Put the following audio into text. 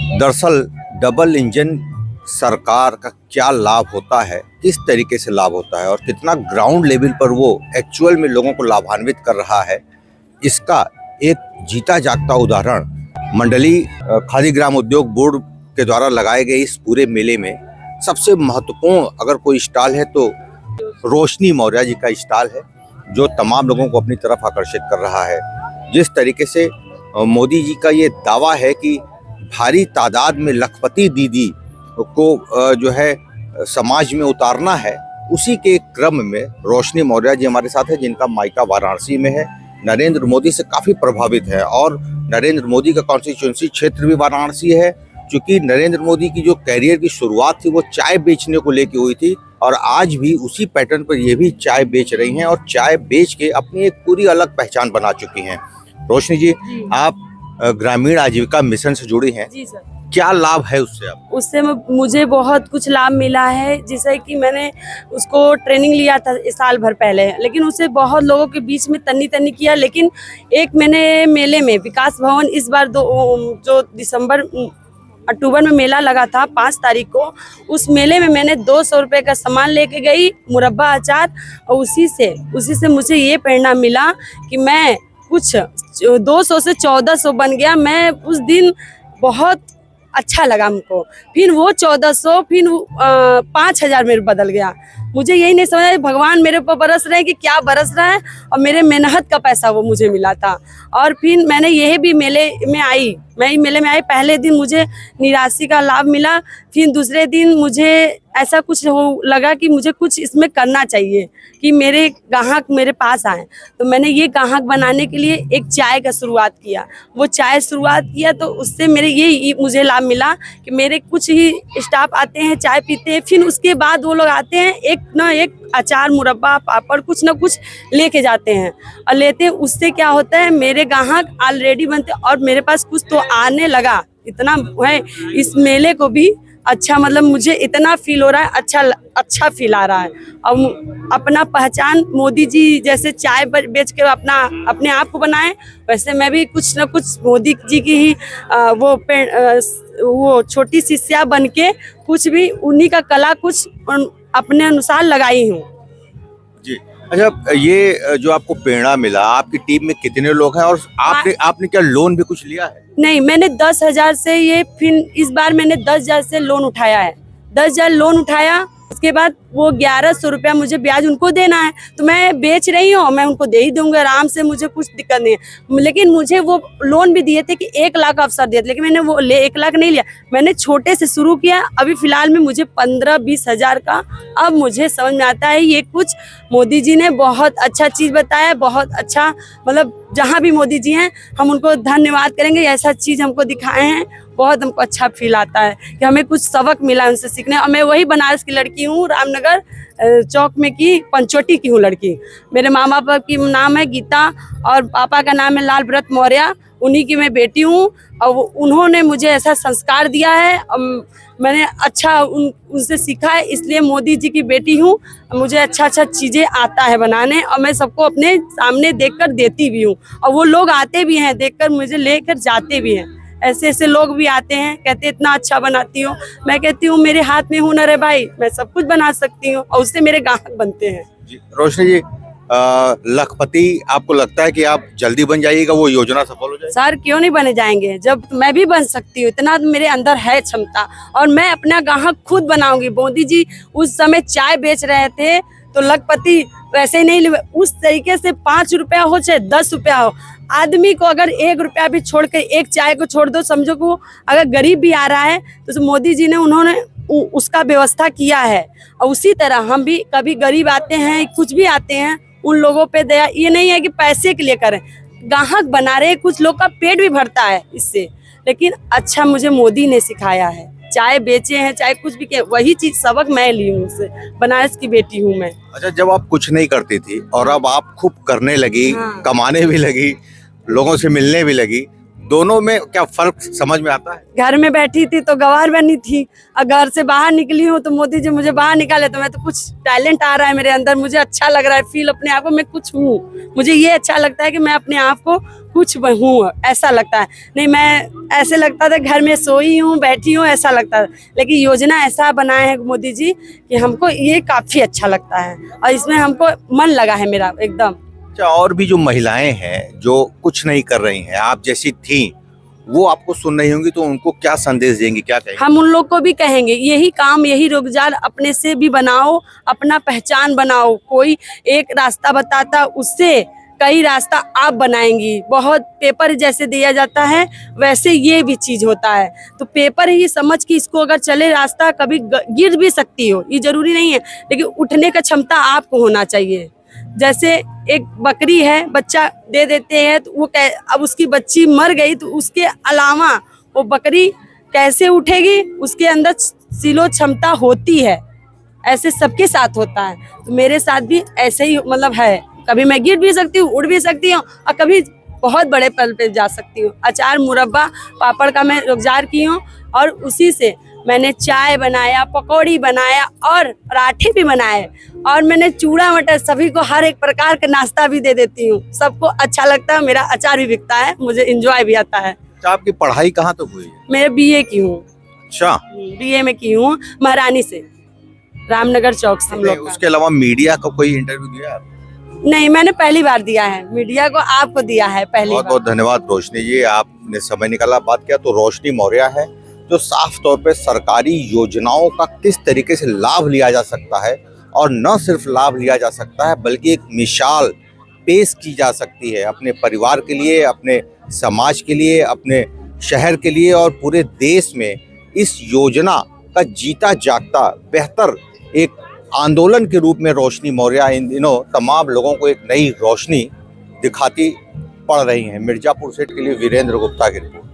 दरअसल double engine सरकार का क्या लाभ होता है, किस तरीके से लाभ होता है और कितना ग्राउंड लेवल पर वो एक्चुअल में लोगों को लाभान्वित कर रहा है, इसका एक जीता जागता उदाहरण मंडली खादी ग्राम उद्योग बोर्ड के द्वारा लगाए गए इस पूरे मेले में सबसे महत्वपूर्ण अगर कोई स्टॉल है तो रोशनी मौर्य जी का स्टॉल है, जो तमाम लोगों को अपनी तरफ आकर्षित कर रहा है। जिस तरीके से मोदी जी का ये दावा है कि भारी तादाद में लखपति दीदी को जो है समाज में उतारना है, उसी के क्रम में रोशनी मौर्य जी हमारे साथ है, जिनका मायका वाराणसी में है, नरेंद्र मोदी से काफ़ी प्रभावित है और नरेंद्र मोदी का कॉन्स्टिट्यूंसी क्षेत्र भी वाराणसी है। क्योंकि नरेंद्र मोदी की जो कैरियर की शुरुआत थी वो चाय बेचने को लेके हुई थी और आज भी उसी पैटर्न पर ये भी चाय बेच रही हैं और चाय बेच के अपनी एक पूरी अलग पहचान बना चुकी हैं। रोशनी जी, आप ग्रामीण आजीविका मिशन से जुड़ी हैं। जी सर। क्या लाभ है उससे? आप उससे मुझे बहुत कुछ लाभ मिला है, जैसे कि मैंने उसको ट्रेनिंग लिया था साल भर पहले, लेकिन उसे बहुत लोगों के बीच में तन्नी तन्नी किया। लेकिन एक मैंने मेले में विकास भवन इस बार जो अक्टूबर में मेला लगा था 5 तारीख को, उस मेले में मैंने 200 रुपये का सामान लेके गई, मुरब्बा अचार, और उसी से मुझे ये प्रेरणा मिला कि मैं कुछ 200 से 1400 बन गया। मैं उस दिन बहुत अच्छा लगा हमको। फिर वो 1400 फिर 5000 मेरे बदल गया। मुझे यही नहीं समझ भगवान मेरे ऊपर बरस रहे हैं कि क्या बरस रहा है, और मेरे मेहनत का पैसा वो मुझे मिला था। और फिर मैंने यही भी मेले में आई पहले दिन मुझे निराशी का लाभ मिला, फिर दूसरे दिन मुझे ऐसा कुछ लगा कि मुझे कुछ इसमें करना चाहिए कि मेरे ग्राहक मेरे पास आए। तो मैंने ये ग्राहक बनाने के लिए एक चाय का शुरुआत किया। तो उससे मेरे ये मुझे लाभ मिला कि मेरे कुछ ही स्टाफ आते हैं, चाय पीते हैं, फिर उसके बाद वो लोग आते हैं एक ना एक अचार, मुरब्बा, पापड़ कुछ ना कुछ लेके जाते हैं और लेते हैं। उससे क्या होता है, मेरे ग्राहक ऑलरेडी बनते और मेरे पास कुछ तो आने लगा। इतना है इस मेले को भी अच्छा, मतलब मुझे इतना फील हो रहा है, अच्छा फील आ रहा है। और अपना पहचान मोदी जी जैसे चाय बेच के अपने आप को बनाए, वैसे मैं भी कुछ ना कुछ मोदी जी की ही वो छोटी शिष्या बन के कुछ भी उन्हीं का कला कुछ अपने अनुसार लगाई हूँ जी। अच्छा, ये जो आपको प्रेरणा मिला, आपकी टीम में कितने लोग हैं और आपने क्या लोन भी कुछ लिया है? नहीं, मैंने 10,000 से फिर इस बार मैंने 10,000 से लोन उठाया है। 10,000 लोन उठाया, उसके बाद वो 1100 रुपया मुझे ब्याज उनको देना है। तो मैं बेच रही हूँ, मैं उनको दे ही दूंगी आराम से, मुझे कुछ दिक्कत नहीं है। लेकिन मुझे वो लोन भी दिए थे कि 1 लाख अवसर दिए थे, लेकिन मैंने वो 1 लाख नहीं लिया। मैंने छोटे से शुरू किया। अभी फिलहाल में मुझे 15-20 हजार का अब मुझे समझ में आता है। ये कुछ मोदी जी ने बहुत अच्छा चीज़ बताया, बहुत अच्छा, मतलब जहाँ भी मोदी जी हैं हम उनको धन्यवाद करेंगे। ऐसा चीज़ हमको दिखाए हैं, बहुत हमको अच्छा फील आता है कि हमें कुछ सबक मिला उनसे सीखने। और मैं वही बनारस की लड़की हूँ, रामनगर चौक में की पंचवटी की हूँ लड़की। मेरे माँ बाप की नाम है गीता और पापा का नाम है लाल व्रत मौर्य, उन्हीं की मैं बेटी हूँ। और उन्होंने मुझे ऐसा संस्कार दिया है, मैंने अच्छा उनसे सीखा है, इसलिए मोदी जी की बेटी हूँ। मुझे अच्छा चीज़ें आता है बनाने और मैं सबको अपने सामने देखकर देती भी हूँ, और वो लोग आते भी हैं देखकर, मुझे लेकर जाते भी हैं। ऐसे लोग भी आते हैं, कहते इतना अच्छा बनाती हो। मैं कहती हूँ मेरे हाथ में हुनर है भाई, मैं सब कुछ बना सकती हूँ, और उससे मेरे ग्राहक बनते हैं। जी रोशनी जी, लखपति आपको लगता है कि आप जल्दी बन जाइएगा, वो योजना सफल हो जाएगी? सर क्यों नहीं बने जाएंगे, जब मैं भी बन सकती हूँ, इतना मेरे अंदर है क्षमता, और मैं अपना ग्राहक खुद बनाऊंगी। मोदी जी उस समय चाय बेच रहे थे तो लखपति वैसे ही नहीं, उस तरीके से 5 रुपया हो चाहे 10 रुपया हो, आदमी को अगर 1 रुपया भी छोड़ के एक चाय को छोड़ दो, समझो को अगर गरीब भी आ रहा है तो मोदी जी ने उन्होंने उसका व्यवस्था किया है। और उसी तरह हम भी कभी गरीब आते हैं, कुछ भी आते हैं, उन लोगों पे दया, ये नहीं है कि पैसे के लिए करें, ग्राहक बना रहे, कुछ लोग का पेट भी भरता है इससे। लेकिन अच्छा मुझे मोदी ने सिखाया है, चाय बेचे हैं, चाहे कुछ भी, वही चीज सबक मैं ली हूँ उससे। बनारस की बेटी हूँ मैं। अच्छा, जब आप कुछ नहीं करती थी और अब आप खूब करने लगी, हाँ। कमाने भी लगी, लोगों से मिलने भी लगी, दोनों में क्या फर्क समझ में आता है? घर में बैठी थी तो गंवार बनी थी, और घर से बाहर निकली हूँ तो मोदी जी मुझे बाहर निकाले, तो मैं तो कुछ टैलेंट आ रहा है मेरे अंदर, मुझे अच्छा लग रहा है, फील अपने आप को मैं कुछ हूँ। मुझे ये अच्छा लगता है कि मैं अपने आप को कुछ हूँ, ऐसा लगता है। नहीं, मैं ऐसे लगता था घर में सोई हूँ, बैठी हूँ, ऐसा लगता था। लेकिन योजना ऐसा बनाए हैं मोदी जी कि हमको ये काफी अच्छा लगता है, और इसमें हमको मन लगा है मेरा एकदम। अच्छा, और भी जो महिलाएं हैं जो कुछ नहीं कर रही हैं, आप जैसी थी, वो आपको सुन रही होंगी, तो उनको क्या संदेश देंगी, क्या कहेंगे? हम उन लोग को भी कहेंगे यही काम, यही रोजगार अपने से भी बनाओ, अपना पहचान बनाओ। कोई एक रास्ता बताता, उससे कई रास्ता आप बनाएंगी। बहुत पेपर जैसे दिया जाता है वैसे ये भी चीज होता है, तो पेपर ही समझ कि इसको अगर चले रास्ता, कभी गिर भी सकती हो, ये जरूरी नहीं है, लेकिन उठने का क्षमता आपको होना चाहिए। जैसे एक बकरी है, बच्चा दे देते हैं तो वो अब उसकी बच्ची मर गई, तो उसके अलावा वो बकरी कैसे उठेगी, उसके अंदर सिलो क्षमता होती है। ऐसे सबके साथ होता है, तो मेरे साथ भी ऐसे ही मतलब है। कभी मैं गिर भी सकती हूँ, उड़ भी सकती हूँ, और कभी बहुत बड़े पल पे जा सकती हूँ। अचार, मुरब्बा, पापड़ का मैं रोजगार की हूँ, और उसी से मैंने चाय बनाया, पकौड़ी बनाया, और पराठे भी बनाए, और मैंने चूड़ा मटर, सभी को हर एक प्रकार का नाश्ता भी दे देती हूँ। सबको अच्छा लगता है, मेरा अचार भी बिकता है, मुझे एंजॉय भी आता है। अच्छा, आपकी पढ़ाई कहाँ तक हुई है? मैं बीए की हूँ। अच्छा, बीए में की हूँ, महारानी से, रामनगर चौक से हम नहीं, लोग का। उसके अलावा मीडिया का कोई इंटरव्यू दिया आपने? नहीं, मैंने पहली बार दिया है मीडिया को, आपको दिया है पहली बहुत बार। बहुत धन्यवाद रोशनी जी, आपने समय निकाला, बात किया। तो रोशनी मौर्य है जो साफ तौर पे सरकारी योजनाओं का किस तरीके से लाभ लिया जा सकता है, और न सिर्फ लाभ लिया जा सकता है बल्कि एक मिसाल पेश की जा सकती है अपने परिवार के लिए, अपने समाज के लिए, अपने शहर के लिए, और पूरे देश में इस योजना का जीता जागता बेहतर एक आंदोलन के रूप में रोशनी मौर्य इन दिनों तमाम लोगों को एक नई रोशनी दिखाती पड़ रही हैं। मिर्जापुर से के लिए वीरेंद्र गुप्ता की रिपोर्ट।